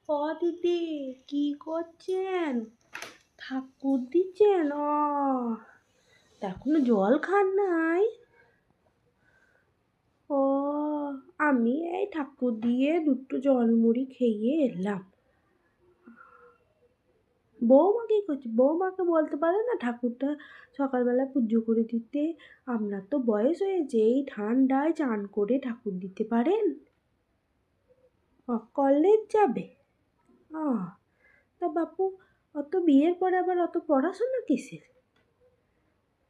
ও দিদি, কি করছেন? ঠাকুর দিচ্ছেন? তা এখনো জল খান নাই? ও, আমি এই ঠাকুর দিয়ে দুটো জলমুড়ি খেয়ে এলাম। বৌমা কি করছে? বৌমাকে বলতে পারে না ঠাকুরটা সকালবেলা পুজো করে দিতে? আপনার তো বয়স হয়েছে, এই ঠান্ডায় চান করে ঠাকুর দিতে পারেন? কলেজ যাবে? তা বাপু, অত বিয়ের পরে আবার অত পড়াশোনা কিসের?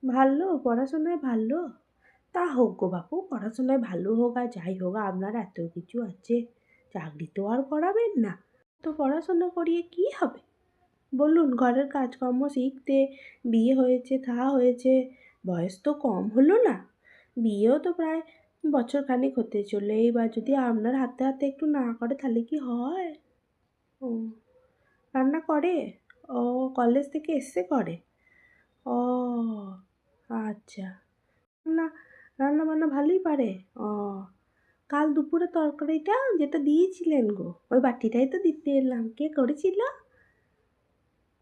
ভালো, পড়াশোনায় ভালো? তা হোক গো বাপু, পড়াশোনায় ভালো হোক আর যাই হোক, আপনার এত কিছু আছে, চাকরি তো আর করাবেন না। তো পড়াশোনা করিয়ে কি হবে? বলুন, ঘরের কাজকর্ম শিখতে। বিয়ে হয়েছে, থা হয়েছে, বয়স তো কম হলো না। বিয়েও তো প্রায় বছর খানেক হতে চলে। এইবার যদি আপনার হাতে হাতে একটু না করে তাহলে কি হয়? ও, রান্না করে? ও, কলেজ থেকে এসে করে? ও, আচ্ছা। না, রান্না বান্না ভালোই পারে? ও, কাল দুপুরে তরকারিটা যেটা দিয়েছিলেন গো, ওই বাটিটাই তো দিতে এলাম। কে করেছিল?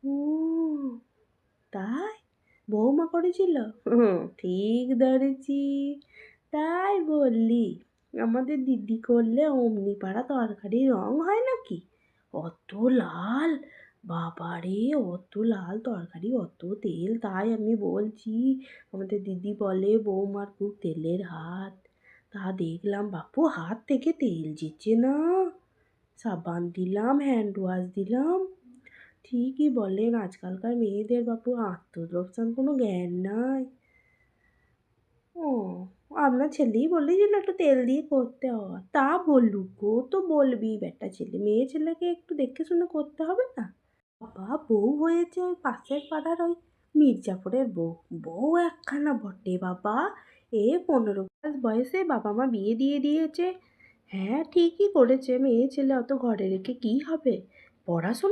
ও, তাই? বৌমা করেছিল? ঠিক ধরেছি। তাই বললি? আমাদের দিদি করলে অমনি পাড়া তরকারির রং হয় নাকি? অত লাল! বাবারে, অত লাল তরকারি, অত তেল! তাই আমি বলছি, আমাদের দিদি বলে বৌমার খুব তেলের হাত। তা দেখলাম বাপু, হাত থেকে তেল জিচ্ছে না। সাবান দিলাম, হ্যান্ড ওয়াশ দিলাম। ঠিকই বলেন, আজকালকার মেয়েদের বাপু আত্মরক্ষার কোনো জ্ঞান নাই। ও, আপনার ছেলেই বলেছিল একটু তেল দিয়ে করতে হয়। তা বলুক গো, তো বলবি, বেটা ছেলে, মেয়ে ছেলেকে একটু দেখে শুনে করতে হবে না? বাবা, বউ হয়েছে ওই পাশের পাড়ার ওই মির্জাপুরের বউ। বউ একখানা বটে বাবা। 15 বয়সে বাবা মা বিয়ে দিয়ে দিয়েছে। হ্যাঁ, ঠিকই করেছে। মেয়ে ছেলে অত ঘরে রেখে কি হবে? পড়াশোনা